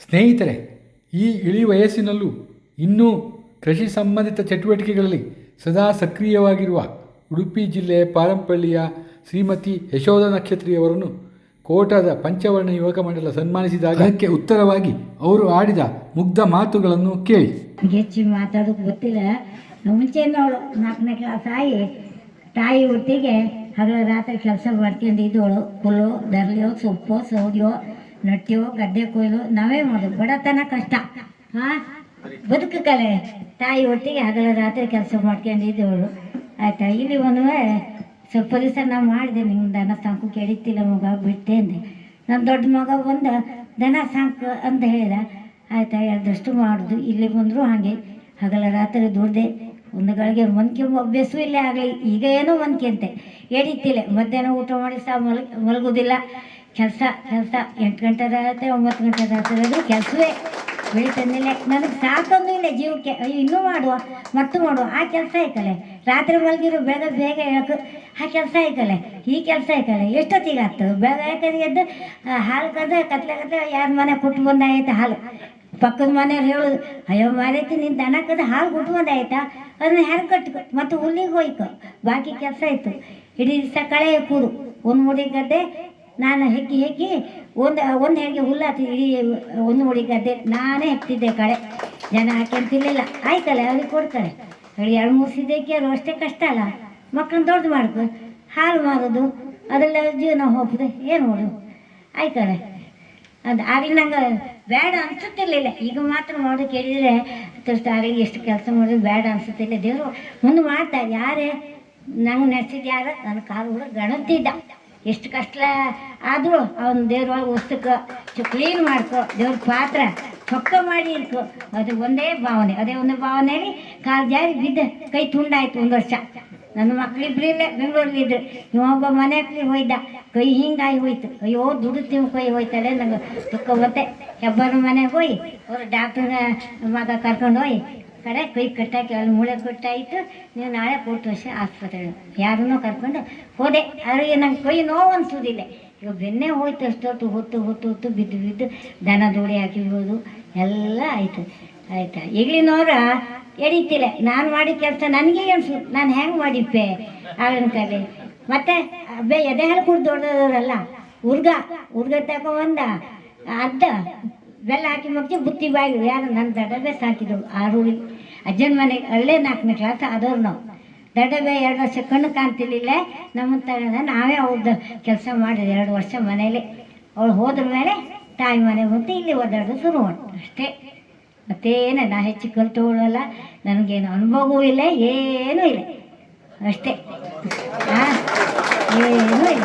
ಸ್ನೇಹಿತರೆ, ಈ ಇಳಿ ವಯಸ್ಸಿನಲ್ಲೂ ಇನ್ನೂ ಕೃಷಿ ಸಂಬಂಧಿತ ಚಟುವಟಿಕೆಗಳಲ್ಲಿ ಸದಾ ಸಕ್ರಿಯವಾಗಿರುವ ಉಡುಪಿ ಜಿಲ್ಲೆಯ ಪಾರಂಪಳ್ಳಿಯ ಶ್ರೀಮತಿ ಯಶೋಧ ನಕ್ಷತ್ರಿಯವರನ್ನು ಕೋಟದ ಪಂಚವರ್ಣ ಯುವಕ ಮಂಡಲ ಸನ್ಮಾನಿಸಿದಾಗ ಅದಕ್ಕೆ ಉತ್ತರವಾಗಿ ಅವರು ಆಡಿದ ಮುಗ್ಧ ಮಾತುಗಳನ್ನು ಕೇಳಿ. ಹೆಚ್ಚು ಮಾತಾಡೋದು ಗೊತ್ತಿಲ್ಲ. ಮುಂಚೆನವಳು 4ನೇ ಕ್ಲಾಸ್ ತಾಯಿ ಒಟ್ಟಿಗೆ ಹಗಲ ರಾತ್ರಿ ಕೆಲಸ ಮಾಡ್ಕೊಂಡಿದ್ದವಳು. ಹುಲ್ಲು ದರ್ಲಿಯೋ, ಸೊಪ್ಪು ಸೌದಿಯೋ, ನಟ್ಟಿಯೋ, ಗದ್ದೆ ಕೊಯ್ಲು ನಾವೇ ಮಾಡೋದು. ಬಡತನ ಕಷ್ಟ, ಬದುಕು ಕಲೆ. ತಾಯಿ ಒಟ್ಟಿಗೆ ಹಗಲ ರಾತ್ರಿ ಕೆಲಸ ಮಾಡ್ಕೊಂಡಿದ್ದವಳು. ಆಯಿತಾ, ಇಲ್ಲಿ ಸ್ವಲ್ಪ ದಿವಸ ನಾವು ಮಾಡಿದೆ. ನಿಮ್ಗೆ ದನ ಸಾಕು ಕೇಳಿತ್ತಿಲ್ಲ ಮಗ, ಬಿಟ್ಟೆ ಅಂದೆ. ನನ್ನ ದೊಡ್ಡ ಮಗ ಬಂದು ದನ ಸಾಕು ಅಂತ ಹೇಳಿದ. ಆಯಿತಾ, ಎರಡಷ್ಟು ಮಾಡೋದು. ಇಲ್ಲಿ ಬಂದರು ಹಾಗೆ ಹಗಲ ರಾತ್ರಿ ದುಡ್ದೆ. ಒಂದು ಗಳಿಗೆ ಮನ್ಕೆ ಅಭ್ಯಾಸವೂ ಇಲ್ಲೇ ಆಗಲಿ. ಈಗ ಏನೋ ಮನ್ಕೆಂತೆ ಎಡಿತಿಲ್ಲ. ಮಧ್ಯಾಹ್ನ ಊಟ ಮಾಡಿ ಮಲಗೋದಿಲ್ಲ. ಕೆಲಸ 8 ಗಂಟೆ ರಾತ್ರಿ 9 ಗಂಟೆ ರಾತ್ರಿ ಕೆಲಸವೇ ಬೆಳಿತಂದಿಲ್ಲ. ನನಗೆ ಸಾಕೊಂದು ಇಲ್ಲ ಜೀವಕ್ಕೆ. ಅಯ್ಯೋ ಇನ್ನೂ ಮಾಡುವ ಮತ್ತು ಮಾಡುವ ಆ ಕೆಲಸ ಐತಲೆ. ರಾತ್ರಿ ಮಲಗಿರೋ ಬೇಗ ಹೇಳಕ್ಕೆ ಆ ಕೆಲಸ ಐತಲೆ. ಈ ಕೆಲಸ ಐತಲೆ. ಎಷ್ಟೊತ್ತಿಗೆ ಆಗ್ತದೆ? ಬೇಗ ಯಾಕಂದ್ರೆ ಎದ್ದು ಹಾಲು ಕದ ಕತ್ಲೆ ಯಾರ ಮನೆ ಕೊಟ್ಟು ಬಂದಾಯ್ತು ಹಾಲು. ಪಕ್ಕದ ಮನೆಯವ್ರು ಹೇಳೋದು, ಅಯ್ಯೋ ಮಾರೈತಿ ನಿನ್ನ ದನ ಕದ ಹಾಲು ಕೊಟ್ಟು ಬಂದಾಯ್ತಾ, ಅದನ್ನ ಹೆಂಗೆ ಕಟ್ಕೊ ಮತ್ತು ಹುಲ್ಲಿಗೆ ಹೋಯ್ಕೊ. ಬಾಕಿ ಕೆಲಸ ಆಯಿತು. ಇಡೀ ದಿವಸ ಕಳೆ ಕೂಡು. ಒಂದು ಮುಡಿ ಗದ್ದೆ ನಾನು ಹೆಕ್ಕಿ ಒಂದು ಹೆರಿಗೆ ಹುಲ್ಲಾತು. ಇಡೀ ಒಂದು ಮುಡಿ ಗದ್ದೆ ನಾನೇ ಹೆಕ್ತಿದ್ದೆ. ಕಳೆ ಜನ ಹಾಕ್ಯಂತಿರ್ಲಿಲ್ಲ. ಆಯ್ತಲ್ಲ, ಅವ್ರಿಗೆ ಕೊಡ್ತಾರೆ. 2-3 ಸಿದ್ದಕ್ಕಿಯರು ಅಷ್ಟೇ ಕಷ್ಟ ಅಲ್ಲ. ಮಕ್ಕಳನ್ನ ದೊಡ್ಡದು ಮಾಡ್ಕೊ. ಹಾಲು ಮಾರೋದು ಅದೆಲ್ಲ ಜೀವನ ಹೋಗ್ತದೆ. ಏನು ಮಾಡೋದು? ಆಯ್ತಲ್ಲ. ಅದು ಆಗಲಿ ನಂಗೆ ಬೇಡ ಅನಿಸುತ್ತಿರಲಿಲ್ಲ. ಈಗ ಮಾತ್ರ ಮಾಡೋದು ಕೇಳಿದರೆ ಆಗಲಿ ಎಷ್ಟು ಕೆಲಸ ಮಾಡೋದು ಬೇಡ ಅನಿಸುತ್ತಿಲ್ಲ. ದೇವರು ಮುಂದೆ ಮಾಡ್ತಾ ಯಾರೇ ನಂಗೆ ನಡೆಸಿದ ಯಾರು ನನ್ನ ಕಾಲು ಕೂಡ ಗಣತಿದ್ದ. ಎಷ್ಟು ಕಷ್ಟ ಆದರೂ ಅವನ ದೇವ್ರೊಳಗೆ ವಸ್ತುಕ್ಕೆ ಕ್ಲೀನ್ ಮಾಡ್ಕೊ. ದೇವ್ರ ಪಾತ್ರ ಪಕ್ಕ ಮಾಡಿ ಇರ್ಕೊ. ಅದು ಒಂದೇ ಭಾವನೆ. ಅದೇ ಒಂದು ಭಾವನೆಯಲ್ಲಿ ಕಾಲು ಜಾರಿ ಬಿದ್ದು ಕೈ ತುಂಡಾಯ್ತು 1 ವರ್ಷ. ನನ್ನ ಮಕ್ಕಳಿಬ್ರು ಇಲ್ಲೇ ಬೆಂಗಳೂರಲ್ಲಿದ್ದರು. ಇವೊಬ್ಬ ಮನೆ ಹತ್ರ ಹೋಯ್ದ, ಕೈ ಹಿಂಗಾಗಿ ಹೋಯ್ತು. ಅಯ್ಯೋ ದುಡಿತೀವಿ ಕೈ ಹೋಯ್ತಲ್ಲ ನಂಗೆ ದುಃಖ ಬತ್ತೆ. ಹೆಬ್ಬರ ಮನೆಗೆ ಹೋಗಿ ಅವರು ಡಾಕ್ಟ್ರನ್ನ ಮಗ ಕರ್ಕೊಂಡು ಹೋಗಿ ಕಡೆ ಕೈ ಕಟ್ಟಾಕಿ ಅಲ್ಲಿ ಮೂಳೆ ಕಟ್ಟಾಯಿತು. ನೀವು ನಾಳೆ ಕೊಟ್ಟು ವರ್ಷ ಆಸ್ಪತ್ರೆ ಯಾರನ್ನೋ ಕರ್ಕೊಂಡು ಹೋದೆ. ಆದರೆ ನಂಗೆ ಕೈ ನೋವು ಅನಿಸೋದಿಲ್ಲ. ಈಗ ಬೆನ್ನೆ ಹೋಯ್ತು. ಅಷ್ಟೊತ್ತು ಹೊತ್ತು ಬಿದ್ದು ದನ ದೋಡಿ ಹಾಕಿರ್ಬೋದು ಎಲ್ಲ ಆಯಿತು. ಆಯಿತಾ, ಈಗಲಿನವ್ರ ಎಡೀತಿಲ್ಲ. ನಾನು ಮಾಡಿದ ಕೆಲಸ ನನಗೆ ಅನ್ಸು. ನಾನು ಹೆಂಗೆ ಮಾಡಿಪ್ಪೆ ಆಗಿನ ಕಾಲ. ಮತ್ತು ಎದೆ ಹಾಲು ಕುಡ್ದು ದೊಡ್ಡದವರಲ್ಲ ಹುರ್ಗ ತಗೊಂಡ ಅರ್ಧ ಬೆಲ್ಲ ಹಾಕಿ ಮಗ್ಚಿ ಬುತ್ತಿ ಬಾಯಿ ಯಾರು ನನ್ನ ದಡಬೆ ಸಾಕಿದ್ರು. ಆರೂರಿಗೆ ಅಜ್ಜನ ಮನೆಗೆ ಅಲ್ಲೇ 4ನೇ ಕ್ಲಾಸ್ ಆದವ್ರು ನಾವು. ದಡಬೆ 2 ವರ್ಷ ಕಣ್ಣು ಕಾಣ್ತಿರ್ಲಿಲ್ಲ. ನಮ್ಮನ್ನು ತಗೊಂಡ ನಾವೇ ಅವ್ರದ್ದು ಕೆಲಸ ಮಾಡಿದೆ 2 ವರ್ಷ ಮನೇಲಿ. ಅವಳು ಹೋದ್ರ ಮೇಲೆ ತಾಯಿ ಮನೆ ಬಂತು. ಇಲ್ಲಿ ಓದಾಡೋದು ಶುರು ಮಾಡ್ತು ಅಷ್ಟೇ. ಮತ್ತೇನು ನಾ ಹೆಚ್ಚು ಕಲ್ತೋಳಲ್ಲ. ನನಗೇನು ಅನುಭವವೂ ಇಲ್ಲ, ಏನೂ ಇಲ್ಲ ಅಷ್ಟೇ. ಏನೂ ಇಲ್ಲ.